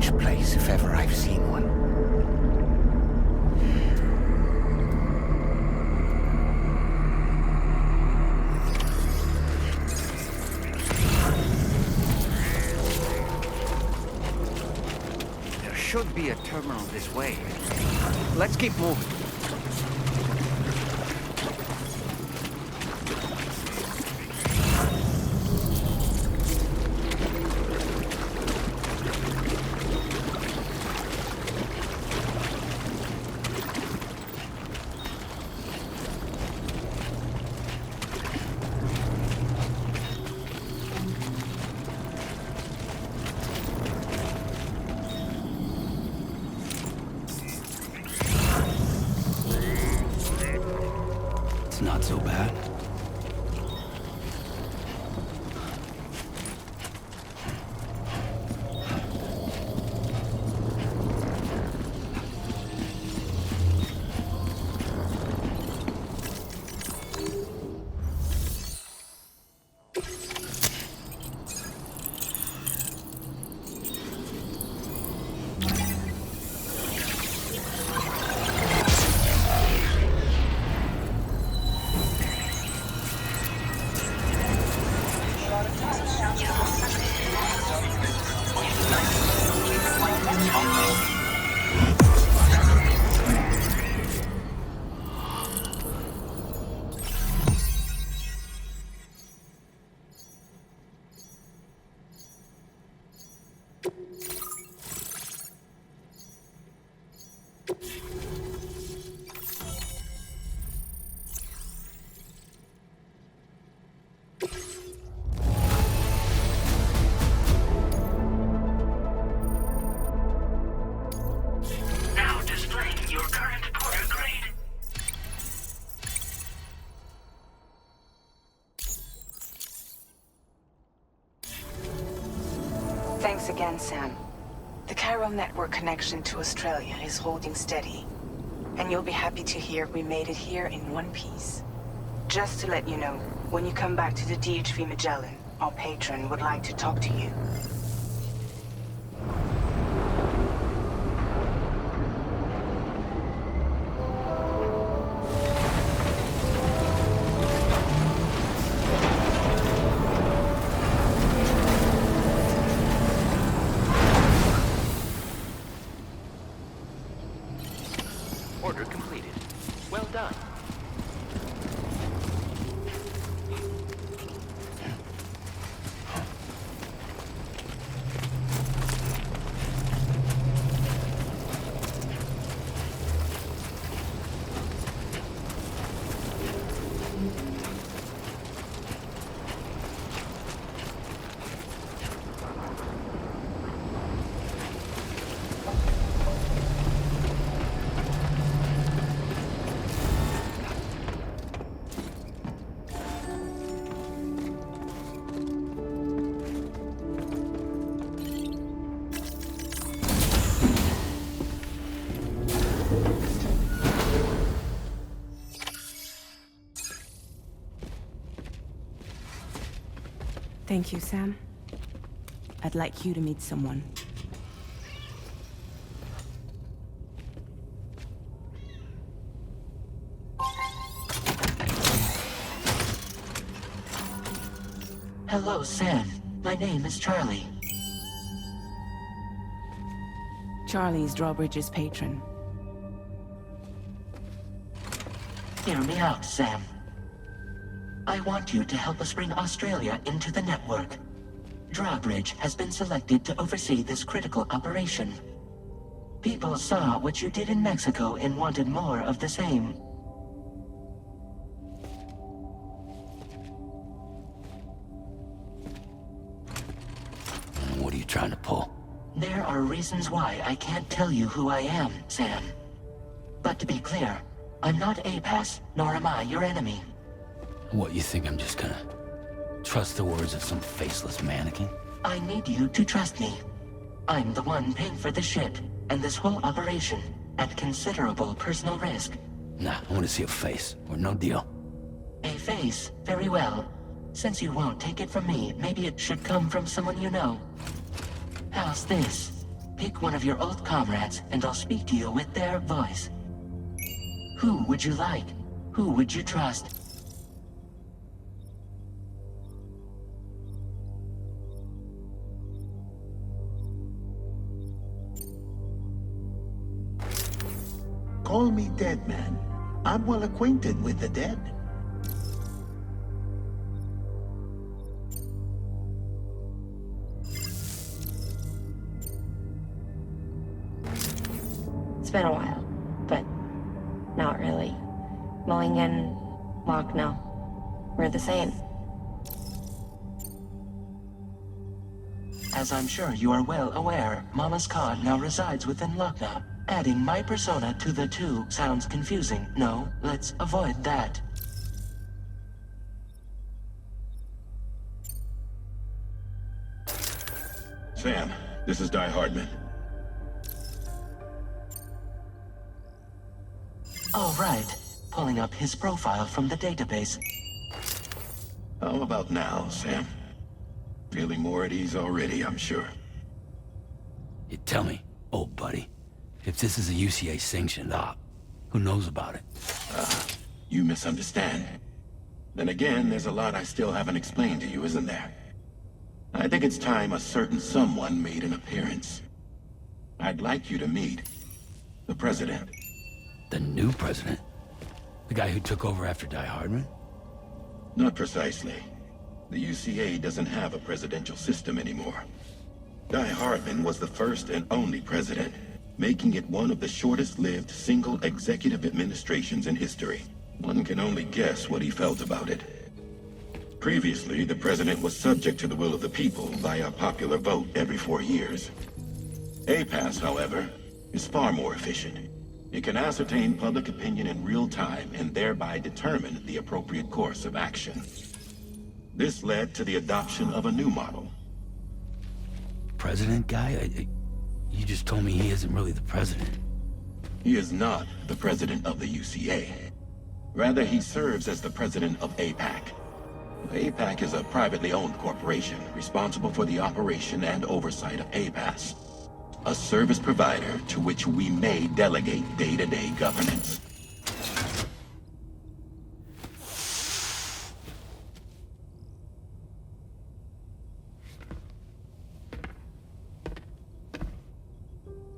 strange place if ever I've seen one. There should be a terminal this way. Let's keep moving. Not so bad. Thanks again, Sam. The chiral network connection to Australia is holding steady. And you'll be happy to hear we made it here in one piece. Just to let you know, when you come back to the DHV Magellan, our patron would like to talk to you. Order completed. Well done. Thank you, Sam. I'd like you to meet someone. Hello, Sam. My name is Charlie. Charlie's Drawbridge's patron. Hear me out, Sam. I want you to help us bring Australia into the network. Drawbridge has been selected to oversee this critical operation. People saw what you did in Mexico and wanted more of the same. What are you trying to pull? There are reasons why I can't tell you who I am, Sam. But to be clear, I'm not APAS, nor am I your enemy. What, you think I'm just gonna trust the words of some faceless mannequin? I need you to trust me. I'm the one paying for the shit, and this whole operation, at considerable personal risk. Nah, I want to see a face, or no deal. A face? Very well. Since you won't take it from me, maybe it should come from someone you know. How's this? Pick one of your old comrades, and I'll speak to you with their voice. Who would you like? Who would you trust? Call me dead man. I'm well acquainted with the dead. It's been a while, but not really. Mulligan, Lochno, we're the same. As I'm sure you are well aware, Mama's card now resides within Lochno. Adding my persona to the two sounds confusing. No, let's avoid that. Sam, this is Di Hardman. All right. Pulling up his profile from the database. How about now, Sam? Feeling more at ease already, I'm sure. You tell me, old buddy, if this is a UCA-sanctioned op, who knows about it? You misunderstand. Then again, there's a lot I still haven't explained to you, isn't there? I think it's time a certain someone made an appearance. I'd like you to meet the President. The new president? The guy who took over after Die Hardman? Not precisely. The UCA doesn't have a presidential system anymore. Die Hardman was the first and only president, making it one of the shortest-lived single executive administrations in history. One can only guess what he felt about it. Previously, the president was subject to the will of the people via a popular vote every 4 years. APAS, however, is far more efficient. It can ascertain public opinion in real time and thereby determine the appropriate course of action. This led to the adoption of a new model. President guy? You just told me he isn't really the president. He is not the president of the UCA. Rather, he serves as the president of APAC. APAC is a privately owned corporation responsible for the operation and oversight of APAS, a service provider to which we may delegate day-to-day governance.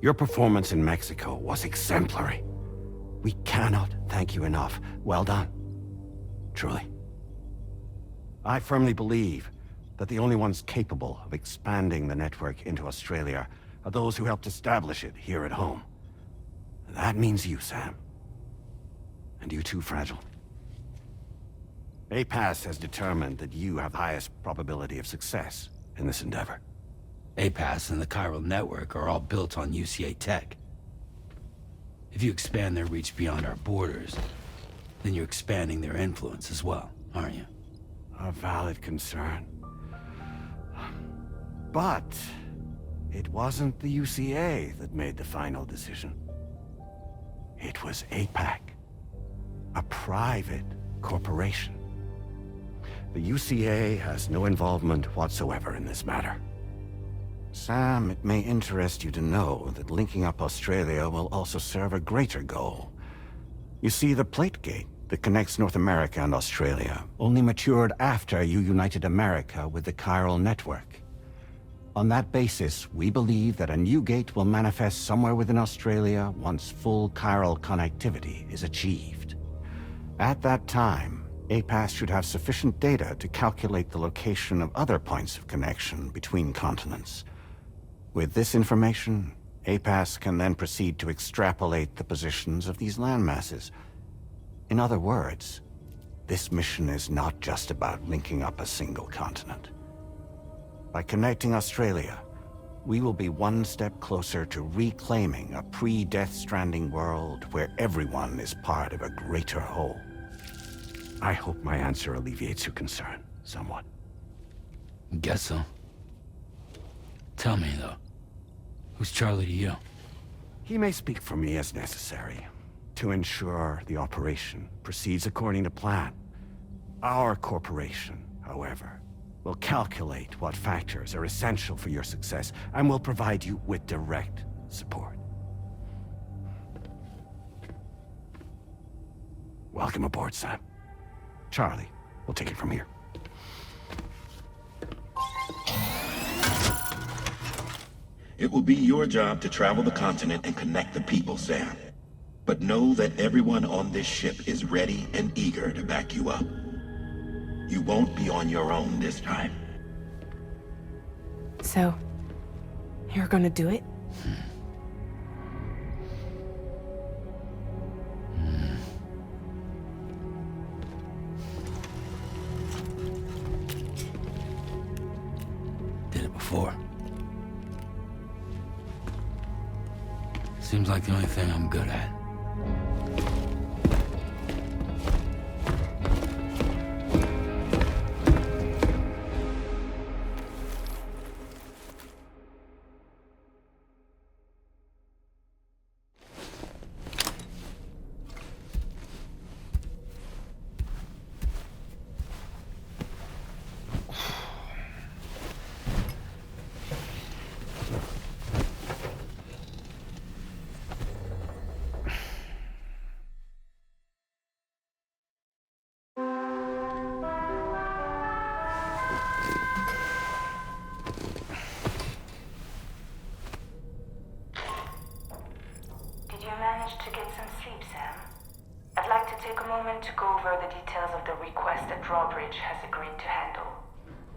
Your performance in Mexico was exemplary. We cannot thank you enough. Well done. Truly. I firmly believe that the only ones capable of expanding the network into Australia are those who helped establish it here at home. That means you, Sam. And you too, Fragile. APAS has determined that you have the highest probability of success in this endeavor. APAS and the chiral network are all built on UCA tech. If you expand their reach beyond our borders, then you're expanding their influence as well, aren't you? A valid concern. But it wasn't the UCA that made the final decision. It was APAC, a private corporation. The UCA has no involvement whatsoever in this matter. Sam, it may interest you to know that linking up Australia will also serve a greater goal. You see, the plate gate that connects North America and Australia only matured after you united America with the chiral network. On that basis, we believe that a new gate will manifest somewhere within Australia once full chiral connectivity is achieved. At that time, APAS should have sufficient data to calculate the location of other points of connection between continents. With this information, APAS can then proceed to extrapolate the positions of these landmasses. In other words, this mission is not just about linking up a single continent. By connecting Australia, we will be one step closer to reclaiming a pre-Death Stranding world where everyone is part of a greater whole. I hope my answer alleviates your concern somewhat. Guess so. Tell me, though, who's Charlie to you? He may speak for me as necessary to ensure the operation proceeds according to plan. Our corporation, however, We'll calculate what factors are essential for your success, and we'll provide you with direct support. Welcome aboard, Sam. Charlie, we'll take it from here. It will be your job to travel the continent and connect the people, Sam. But know that everyone on this ship is ready and eager to back you up. You won't be on your own this time. So, you're gonna do it? Did it before. Seems like the only thing I'm good at. To get some sleep, Sam. I'd like to take a moment to go over the details of the request that Drawbridge has agreed to handle.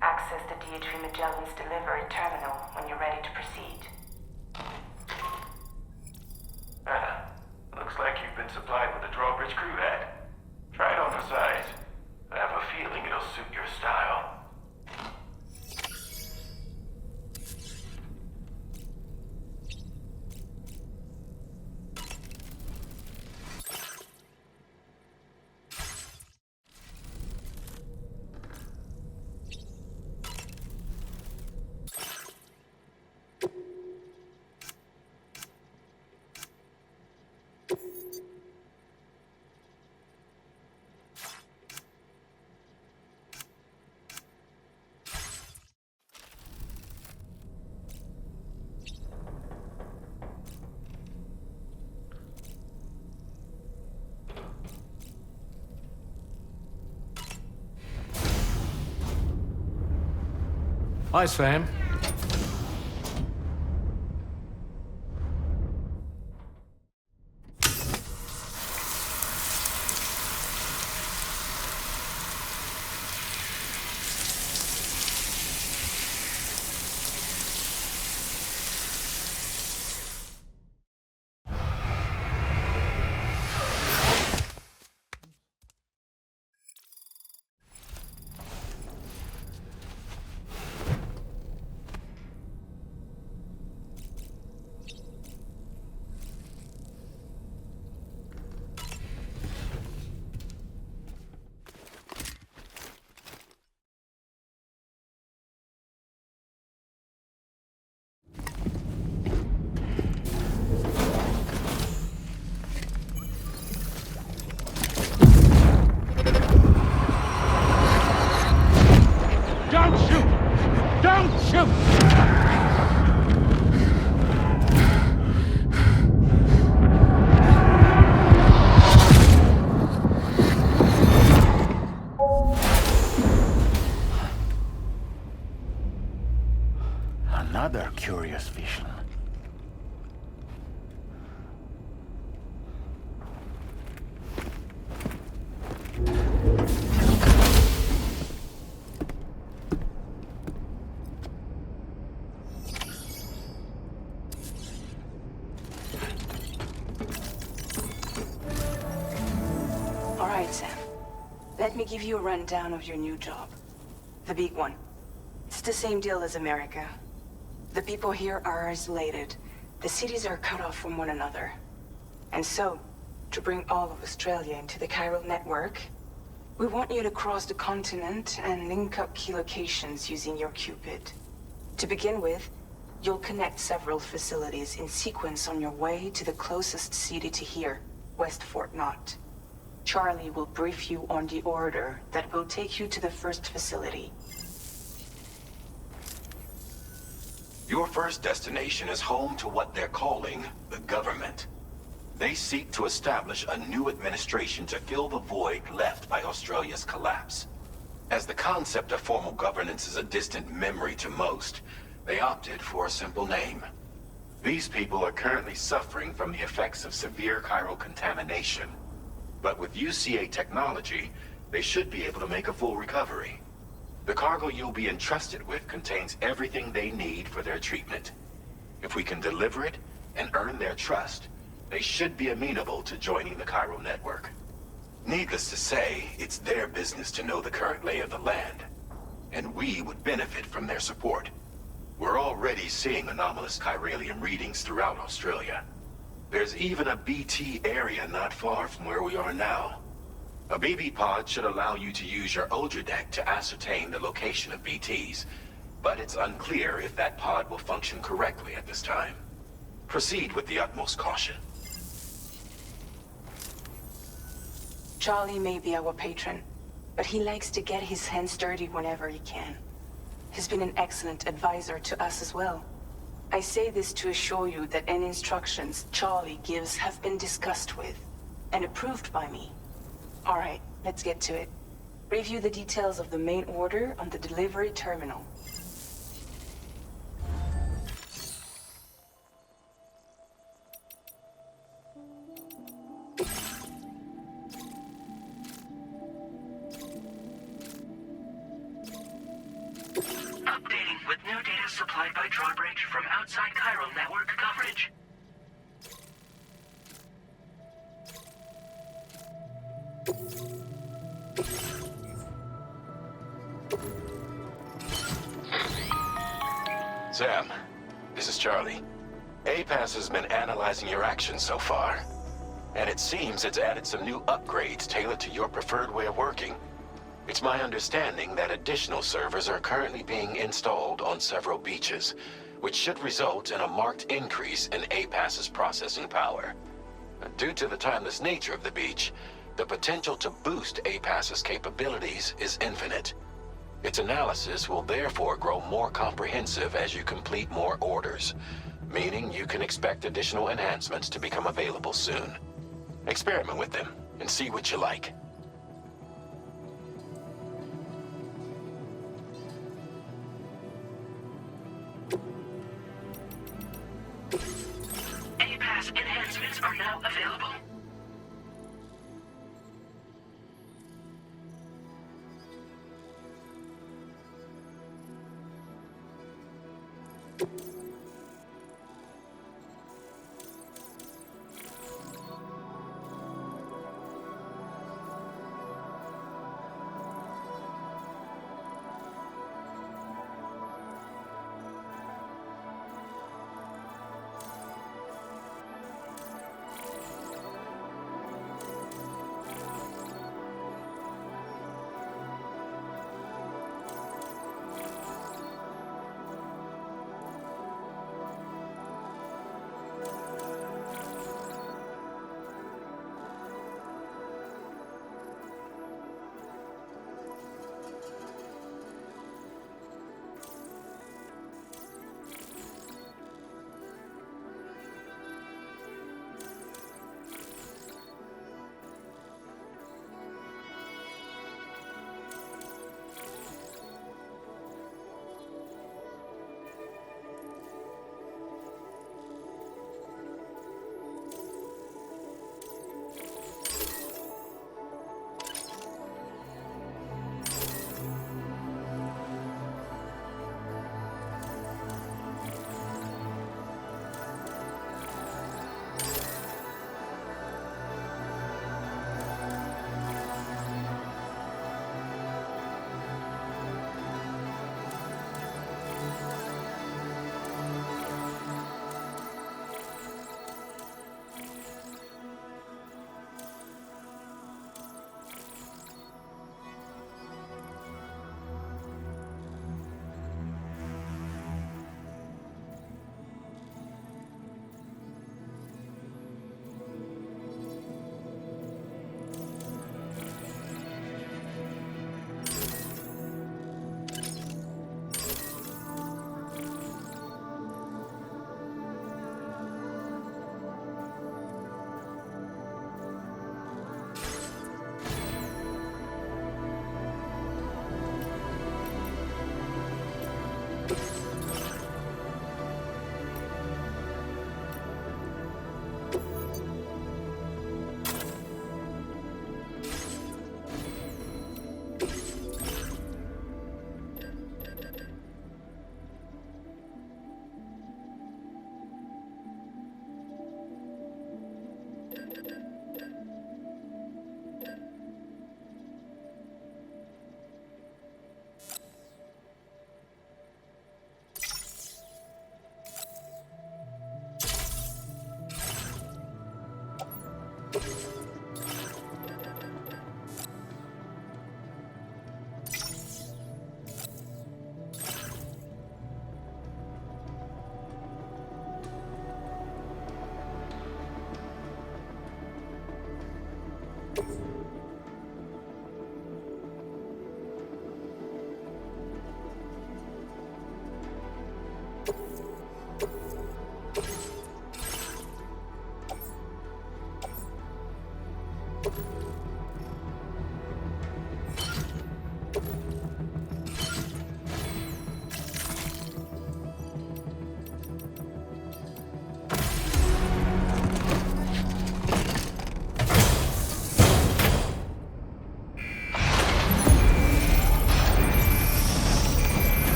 Access the DH3 Magellan's delivery terminal when you're ready to proceed. Looks like you've been supplied with a Drawbridge crew head. Try it on for size. I have a feeling it'll suit your style. Hi, Sam. Another curious vision. All right, Sam. Let me give you a rundown of your new job. The big one. It's the same deal as America. The people here are isolated. The cities are cut off from one another. And so, to bring all of Australia into the chiral network, we want you to cross the continent and link up key locations using your Cupid. To begin with, you'll connect several facilities in sequence on your way to the closest city to here, West Fort Knott. Charlie will brief you on the order that will take you to the first facility. Your first destination is home to what they're calling the government. They seek to establish a new administration to fill the void left by Australia's collapse. As the concept of formal governance is a distant memory to most, they opted for a simple name. These people are currently suffering from the effects of severe chiral contamination. But with UCA technology, they should be able to make a full recovery. The cargo you'll be entrusted with contains everything they need for their treatment. If we can deliver it and earn their trust, they should be amenable to joining the chiral network. Needless to say, it's their business to know the current lay of the land, and we would benefit from their support. We're already seeing anomalous chiralium readings throughout Australia. There's even a BT area not far from where we are now. A BB pod should allow you to use your Ultra deck to ascertain the location of BTs, but it's unclear if that pod will function correctly at this time. Proceed with the utmost caution. Charlie may be our patron, but he likes to get his hands dirty whenever he can. He's been an excellent advisor to us as well. I say this to assure you that any instructions Charlie gives have been discussed with and approved by me. All right, let's get to it. Review the details of the main order on the delivery terminal. Updating with new data supplied by drawbridge from outside chiral network coverage. Sam, this is Charlie. APAS has been analyzing your actions so far, and it seems it's added some new upgrades tailored to your preferred way of working. It's my understanding that additional servers are currently being installed on several beaches, which should result in a marked increase in APAS's processing power. Due to the timeless nature of the beach, the potential to boost APAS's capabilities is infinite. Its analysis will therefore grow more comprehensive as you complete more orders, meaning you can expect additional enhancements to become available soon. Experiment with them and see what you like. APAS enhancements are now available.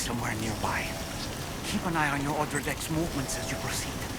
somewhere nearby. Keep an eye on your other deck's movements as you proceed.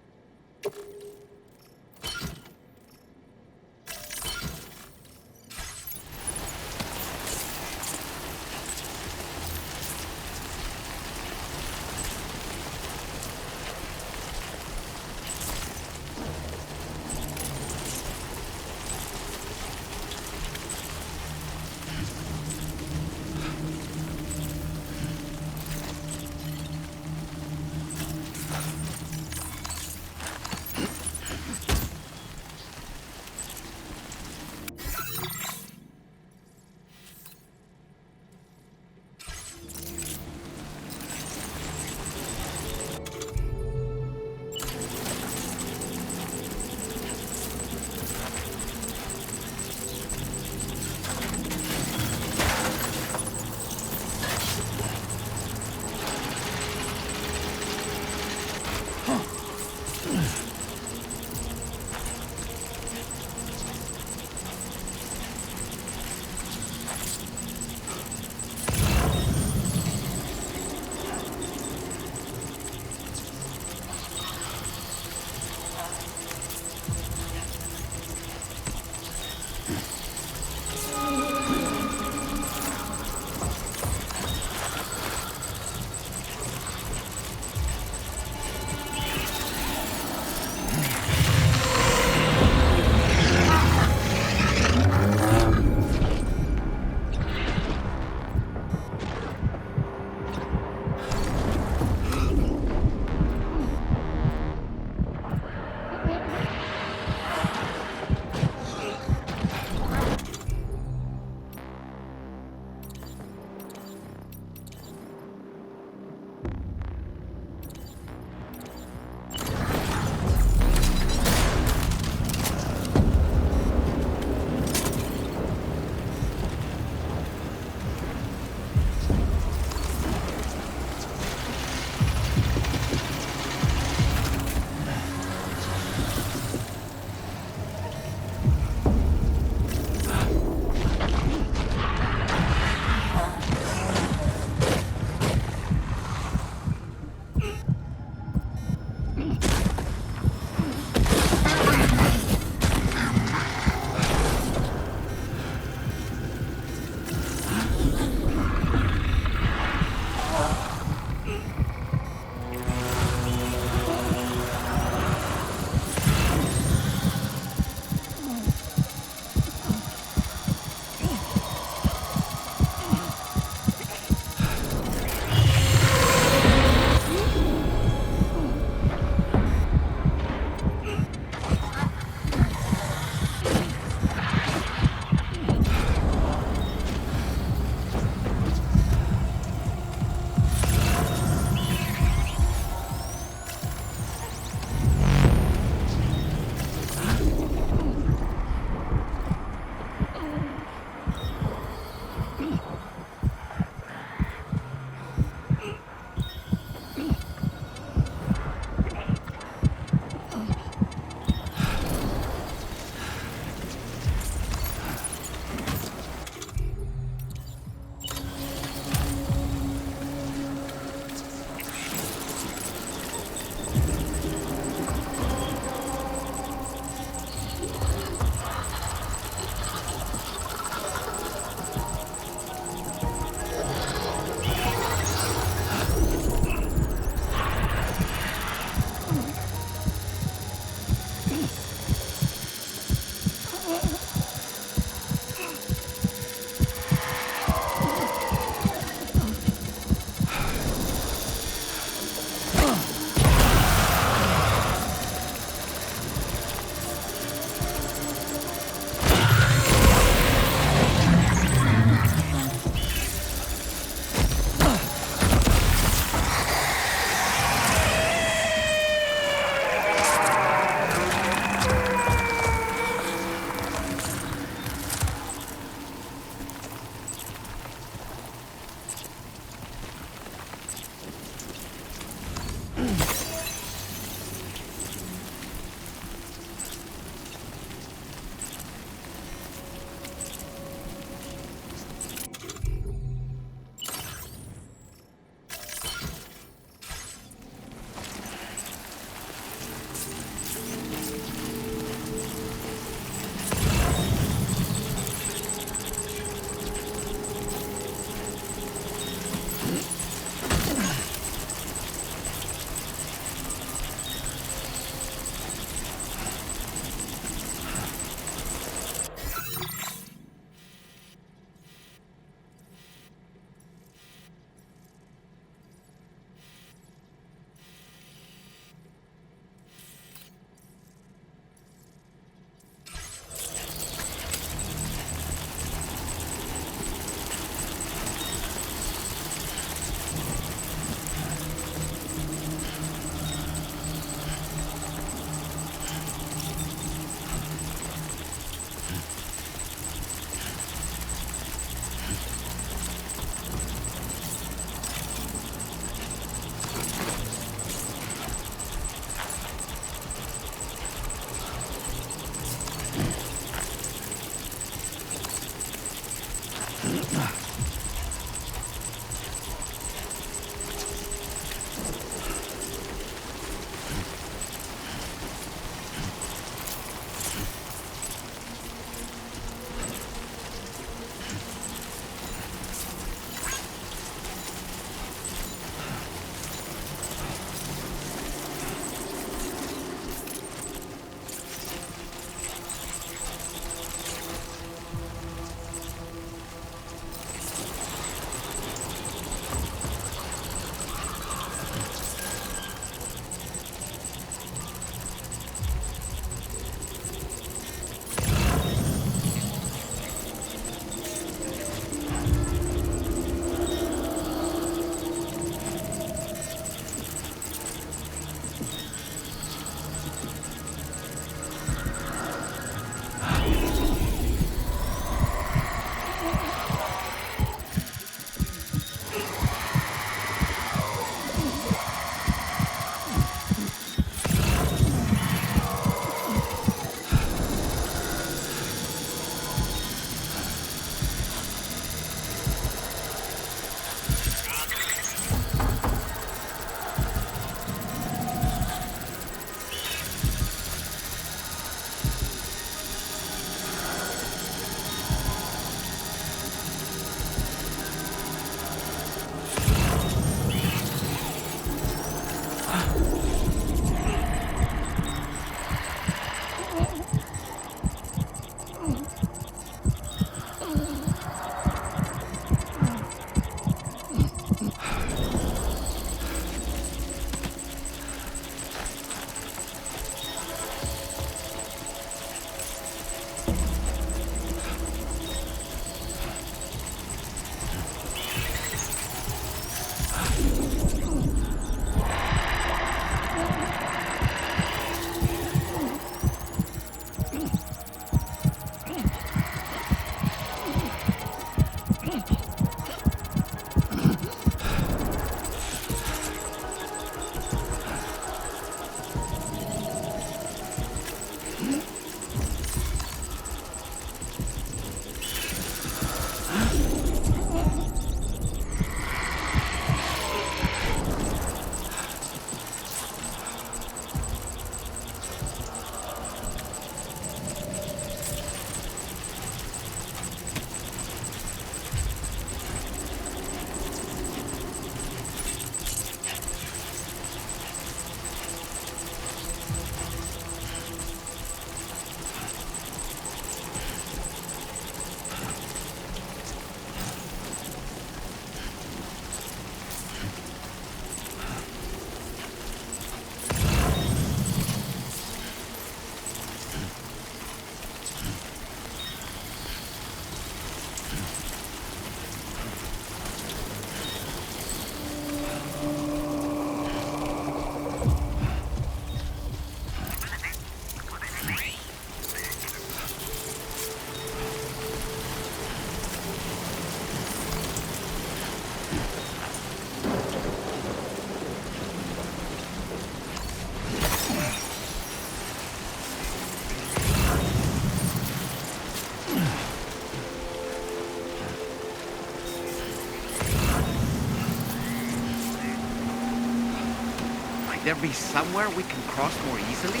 there be somewhere we can cross more easily?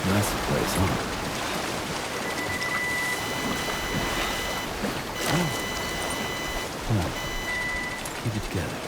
That's the place, huh? Come on. Keep it together.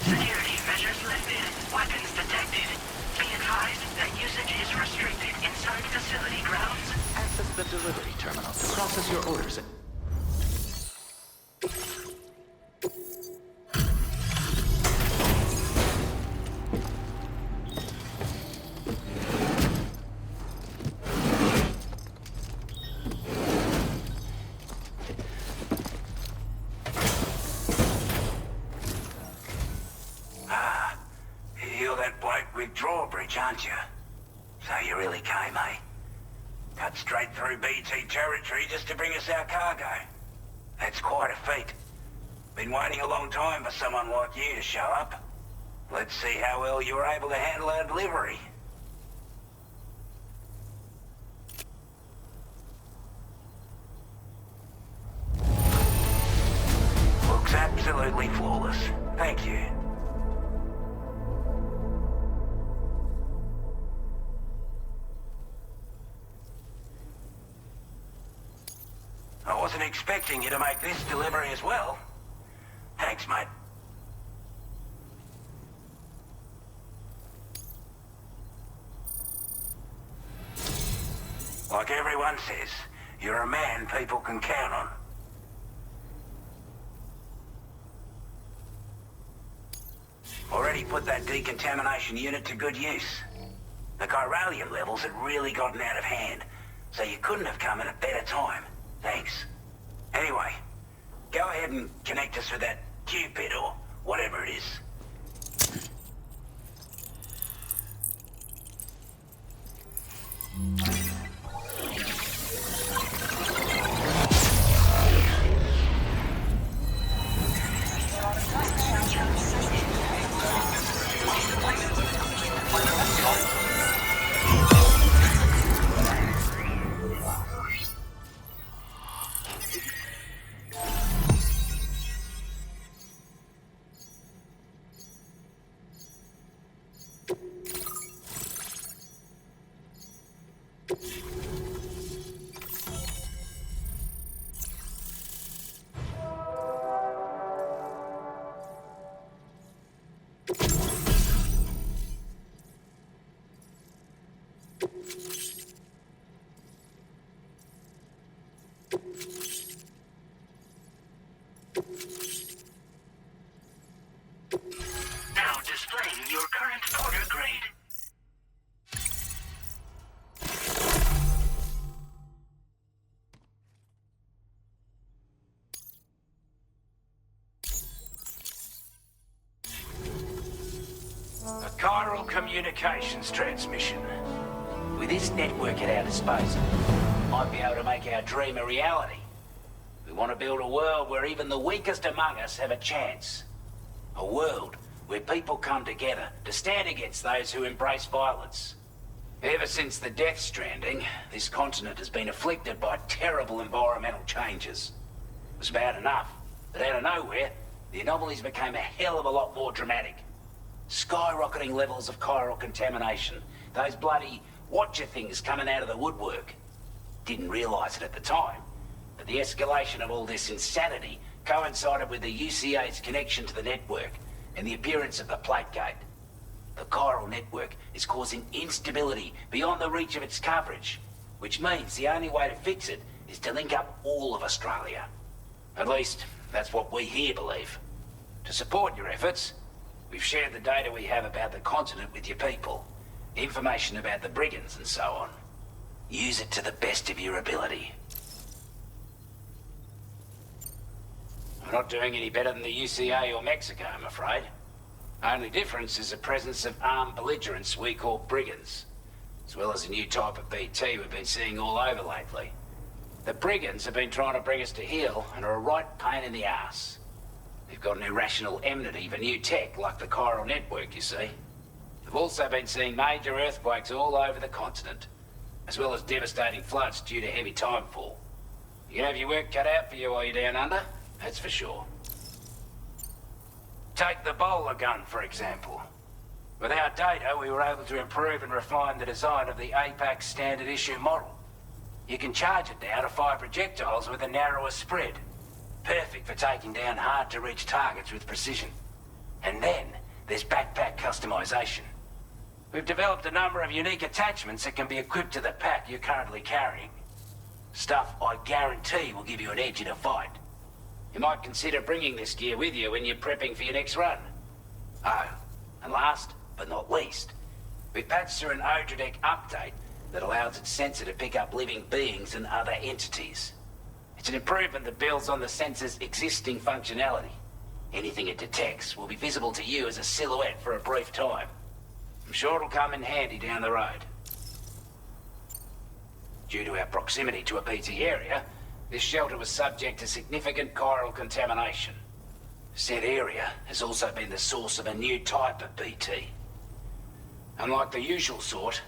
Security measures lifted. Weapons detected. Be advised that usage is restricted inside facility grounds. Access the delivery terminal to process your orders. You're that bloke with drawbridge, aren't you? So you really came, eh? Cut straight through BT territory just to bring us our cargo. That's quite a feat. Been waiting a long time for someone like you to show up. Let's see how well you were able to handle our delivery. Looks absolutely flawless. Thank you. I wasn't expecting you to make this delivery as well. Thanks, mate. Like everyone says, you're a man people can count on. Already put that decontamination unit to good use. The chiralium levels had really gotten out of hand, so you couldn't have come at a better time. Thanks. Anyway, go ahead and connect us with that Cupid or whatever it is. A chiral communications transmission. With this network at our disposal, might be able to make our dream a reality. We want to build a world where even the weakest among us have a chance. A world where people come together to stand against those who embrace violence. Ever since the death stranding, this continent has been afflicted by terrible environmental changes. It was bad enough, but out of nowhere, the anomalies became a hell of a lot more dramatic. Skyrocketing levels of chiral contamination. Those bloody watcher things coming out of the woodwork. Didn't realize it at the time, but the escalation of all this insanity coincided with the UCA's connection to the network and the appearance of the plate gate. The chiral network is causing instability beyond the reach of its coverage, which means the only way to fix it is to link up all of Australia. At least, that's what we here believe. To support your efforts, we've shared the data we have about the continent with your people, information about the brigands and so on. Use it to the best of your ability. We're not doing any better than the UCA or Mexico, I'm afraid. Only difference is the presence of armed belligerents we call brigands, as well as a new type of BT we've been seeing all over lately. The brigands have been trying to bring us to heel and are a right pain in the ass. They've got an irrational enmity for new tech like the chiral network, you see. They've also been seeing major earthquakes all over the continent, as well as devastating floods due to heavy timefall. You can have your work cut out for you while you're down under, that's for sure. Take the bowler gun, for example. With our data, we were able to improve and refine the design of the APAC standard issue model. You can charge it now to fire projectiles with a narrower spread. Perfect for taking down hard-to-reach targets with precision. And then, there's backpack customization. We've developed a number of unique attachments that can be equipped to the pack you're currently carrying. Stuff I guarantee will give you an edge in a fight. You might consider bringing this gear with you when you're prepping for your next run. Oh, and last but not least, we patched through an Odradek update that allows its sensor to pick up living beings and other entities. It's an improvement that builds on the sensor's existing functionality. Anything it detects will be visible to you as a silhouette for a brief time. I'm sure it'll come in handy down the road. Due to our proximity to a PT area, this shelter was subject to significant chiral contamination. Said area has also been the source of a new type of BT. Unlike the usual sort,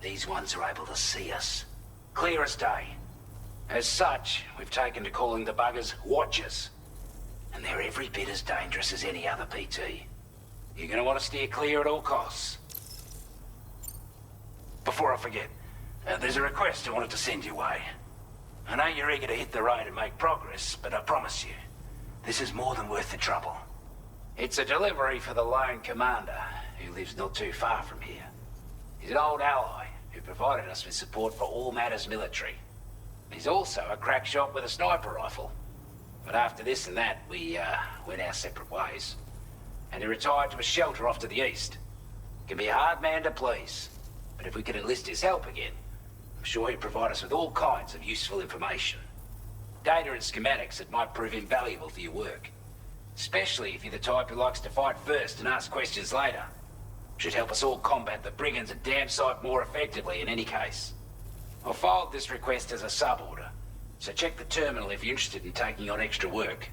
these ones are able to see us. Clear as day. As such, we've taken to calling the buggers Watchers. And they're every bit as dangerous as any other PT. You're gonna want to steer clear at all costs. Before I forget, there's a request I wanted to send your way. I know you're eager to hit the road and make progress, but I promise you, this is more than worth the trouble. It's a delivery for the lone commander, who lives not too far from here. He's an old ally who provided us with support for all matters military. He's also a crack shot with a sniper rifle. But after this and that, we went our separate ways. And he retired to a shelter off to the east. Can be a hard man to please, but if we could enlist his help again, I'm sure he'd provide us with all kinds of useful information. Data and schematics that might prove invaluable for your work. Especially if you're the type who likes to fight first and ask questions later. Should help us all combat the brigands a damn sight more effectively in any case. I'll filed this request as a sub-order, so check the terminal if you're interested in taking on extra work.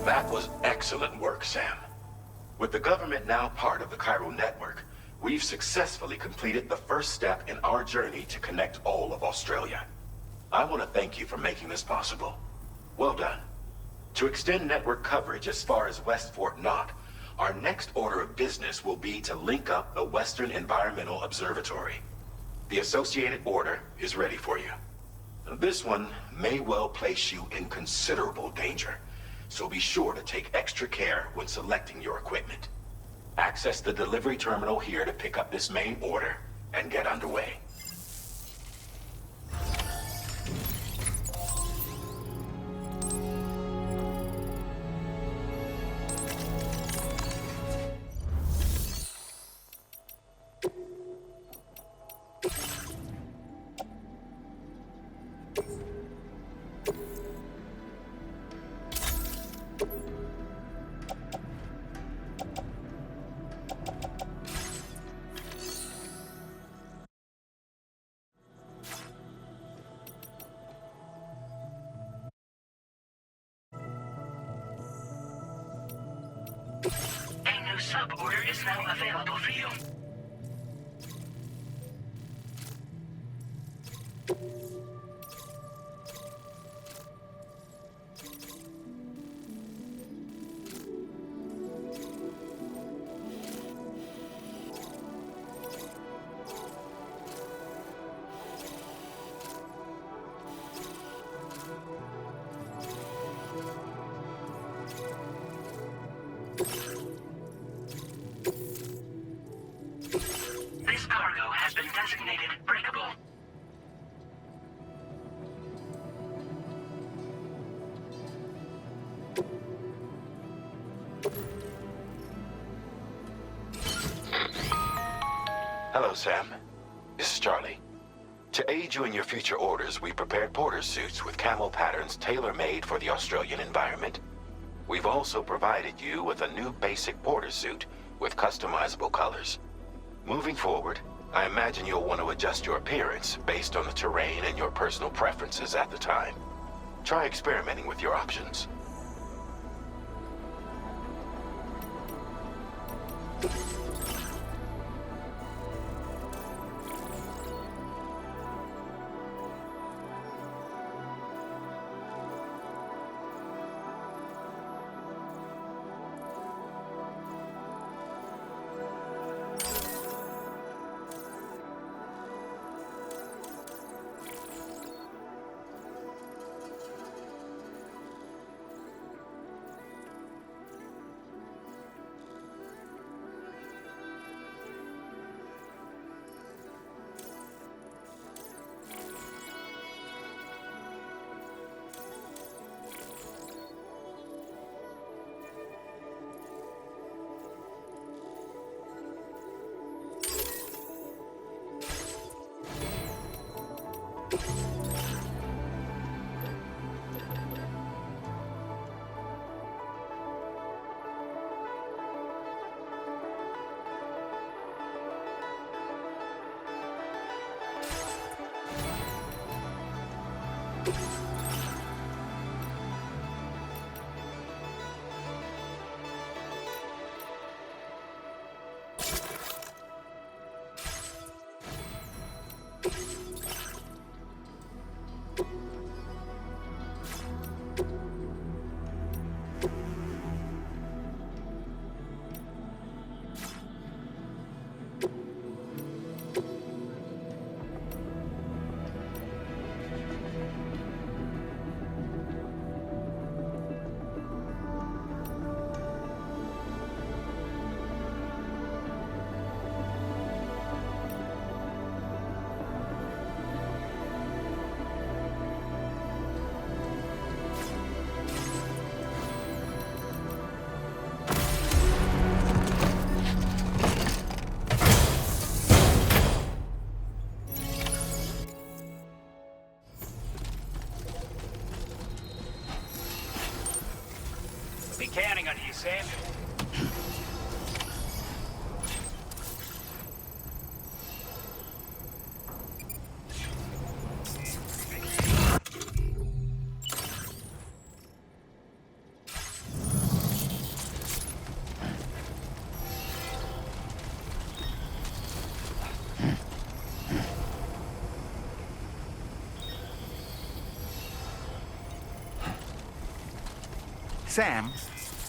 That was excellent work, Sam. With the government now part of the chiral network, we've successfully completed the first step in our journey to connect all of Australia. I want to thank you for making this possible. Well done. To extend network coverage as far as West Fort Knott, our next order of business will be to link up the Western Environmental Observatory. The associated order is ready for you. This one may well place you in considerable danger, so be sure to take extra care when selecting your equipment. Access the delivery terminal here to pick up this main order and get underway. A new sub-order is now available for you. This cargo has been designated breakable. Hello, Sam. This is Charlie. To aid you in your future orders, we prepared porter suits with camel patterns tailor-made for the Australian environment. We've also provided you with a new basic porter suit with customizable colors. Moving forward, I imagine you'll want to adjust your appearance based on the terrain and your personal preferences at the time. Try experimenting with your options. Be counting on you, Sam. Sam,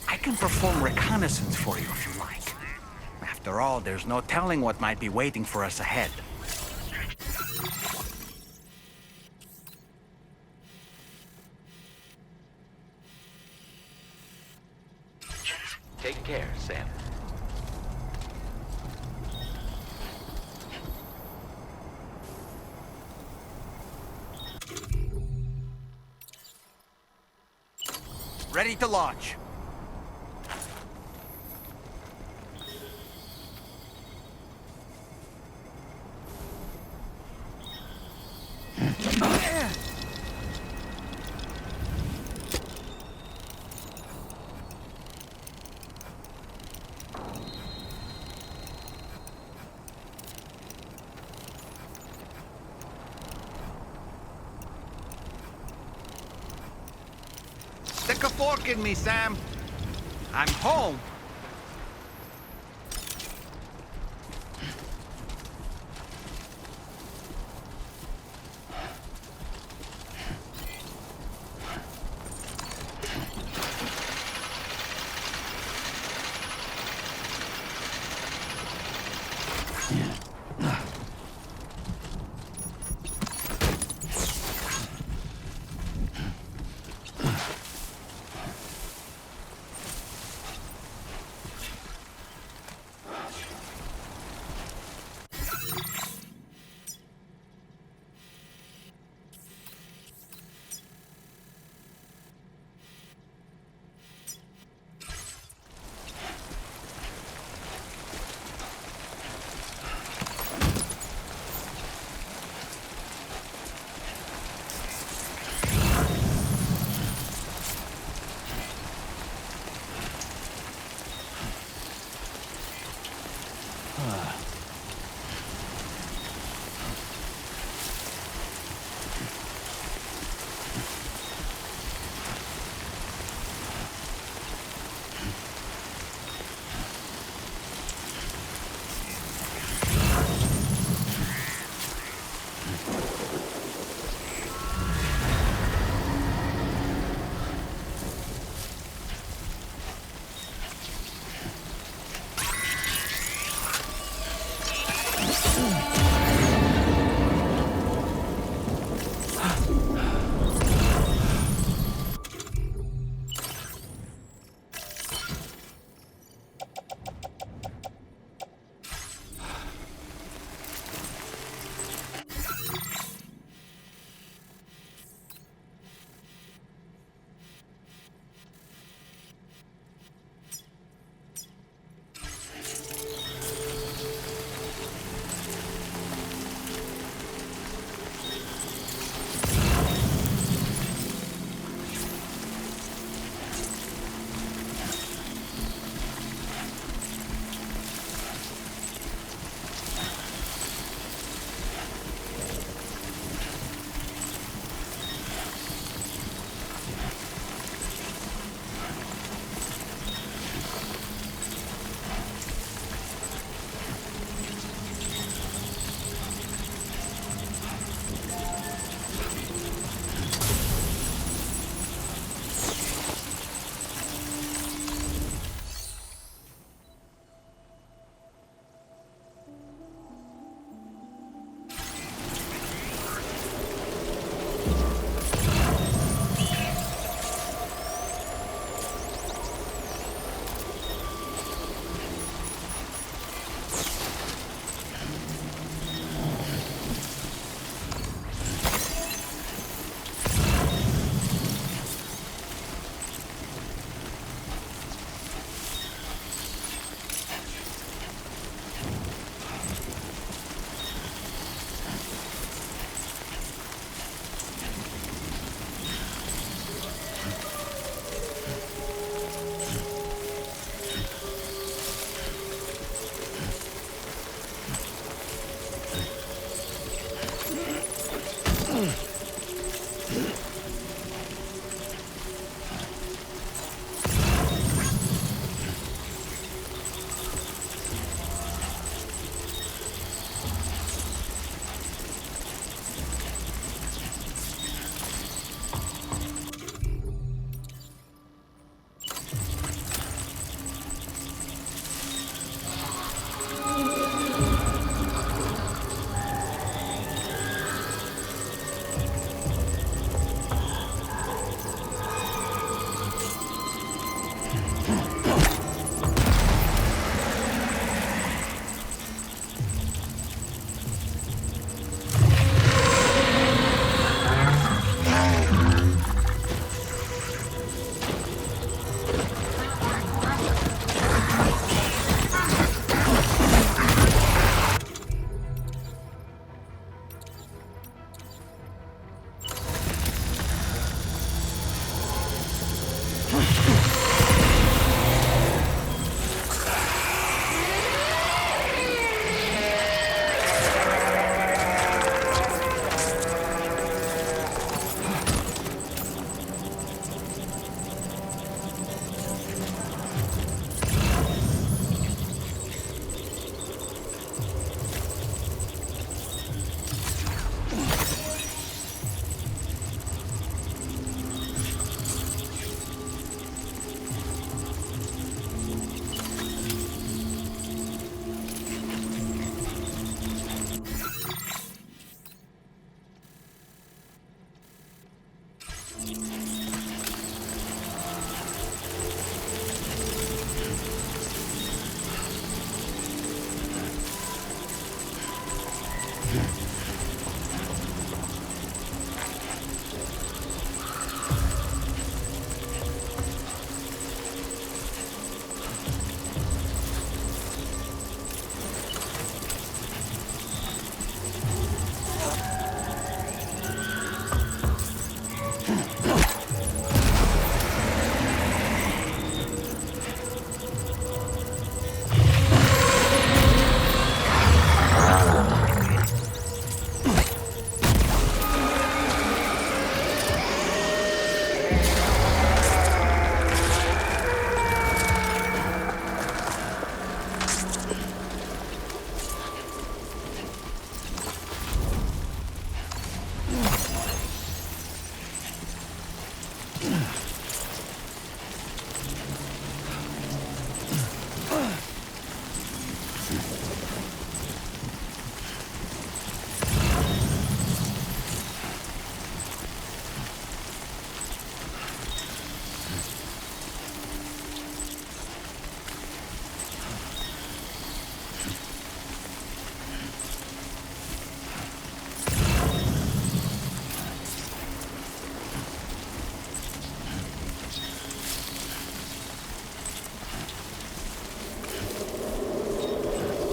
I can perform reconnaissance for you if you like. After all, there's no telling what might be waiting for us ahead. Take care, Sam. Ready to launch. Stick a fork in me, Sam. I'm home,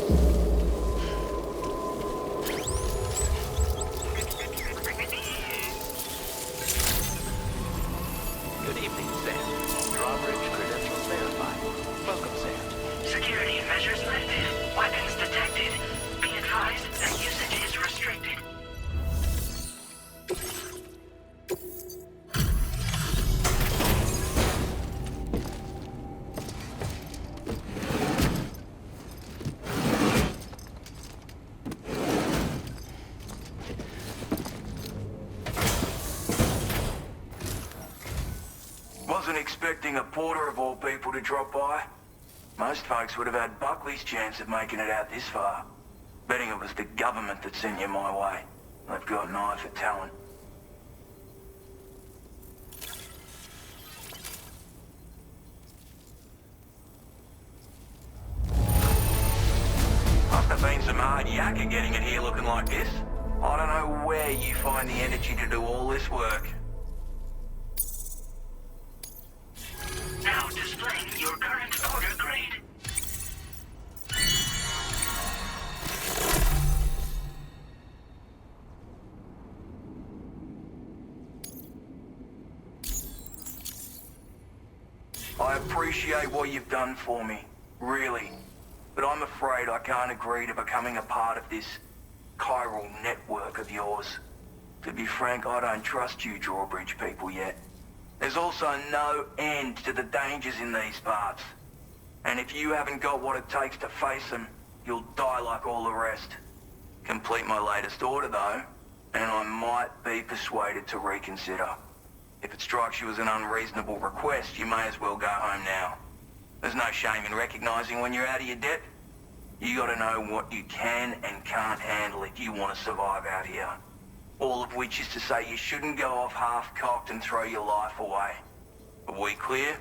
Good evening, Sam. Drawbridge credentials verified. Welcome, Sam. Security measures lifted. Weapons detected. Be advised that usage is restricted. Wasn't expecting a porter of all people to drop by. Most folks would have had Buckley's chance of making it out this far. Betting it was the government that sent you my way. They've got an eye for talent. Must have been some hard yakka getting it here looking like this. I don't know where you find the energy to do all this work. Now displaying your current order grade. I appreciate what you've done for me, really. But I'm afraid I can't agree to becoming a part of this chiral network of yours. To be frank, I don't trust you drawbridge people yet. There's also no end to the dangers in these parts. And if you haven't got what it takes to face them, you'll die like all the rest. Complete my latest order though, and I might be persuaded to reconsider. If it strikes you as an unreasonable request, you may as well go home now. There's no shame in recognizing when you're out of your depth. You gotta know what you can and can't handle if you want to survive out here. All of which is to say you shouldn't go off half-cocked and throw your life away. Are we clear?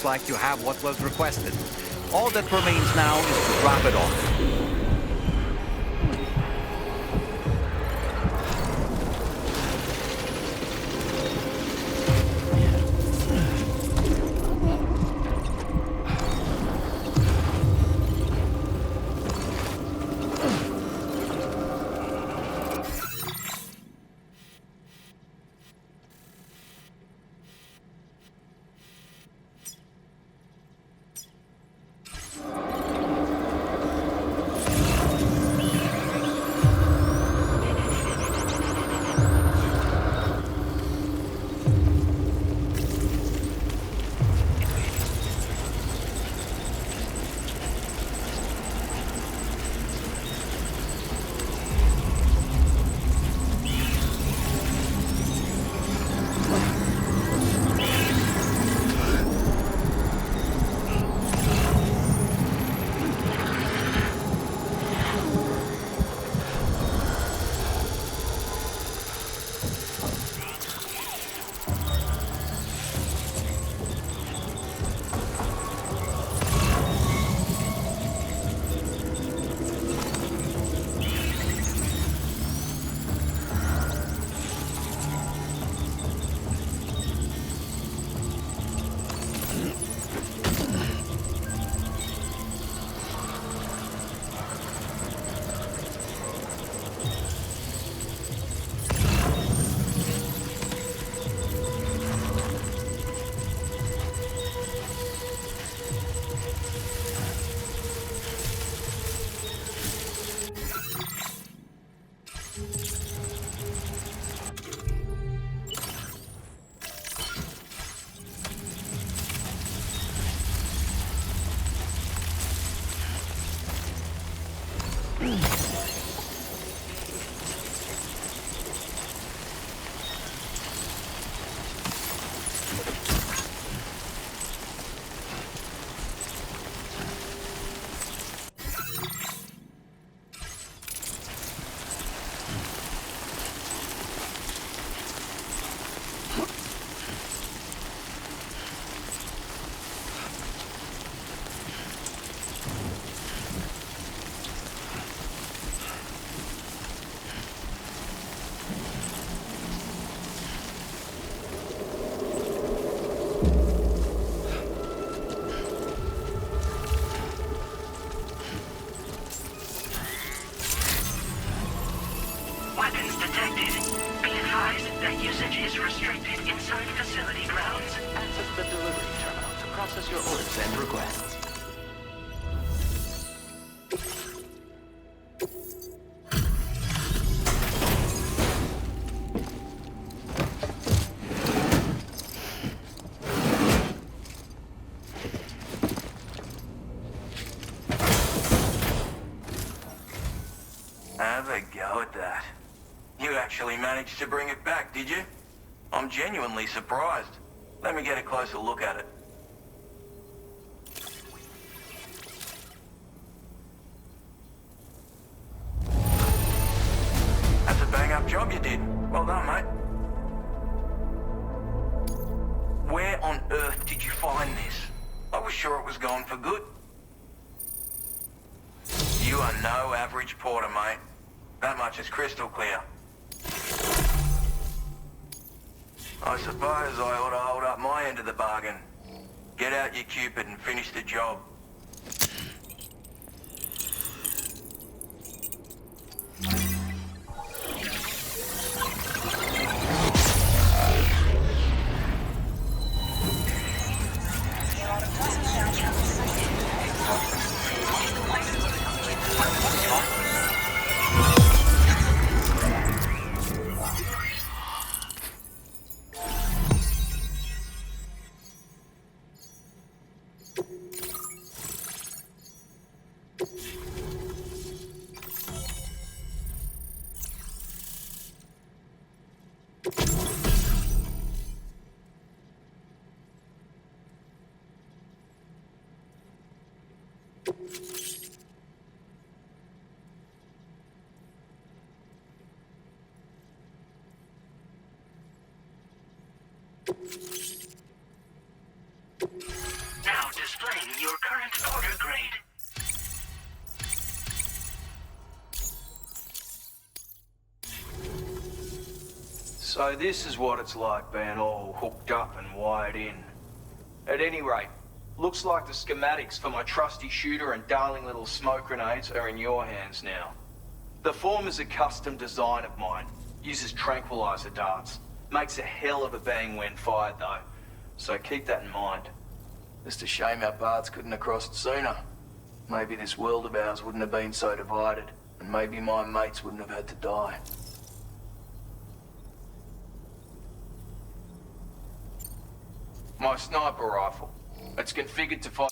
looks like you have what was requested. All that remains now is to drop it off. Weapons detected. Be advised that usage is restricted inside facility grounds. Access the delivery terminal to process your orders and requests. Have a go at that. You actually managed to bring it back, did you? I'm genuinely surprised. Let me get a closer look at it. That's a bang-up job you did. Well done, mate. Where on earth did you find this? I was sure it was gone for good. You are no average porter, mate. That much is crystal clear. I suppose I ought to hold up my end of the bargain. Get out your Cupid and finish the job. current order grade. So this is what it's like being all hooked up and wired in. At any rate, looks like the schematics for my trusty shooter and darling little smoke grenades are in your hands now. The former's a custom design of mine. Uses tranquilizer darts. Makes a hell of a bang when fired though. So keep that in mind. Just a shame our paths couldn't have crossed sooner. Maybe this world of ours wouldn't have been so divided. And maybe my mates wouldn't have had to die. My sniper rifle. It's configured to fire.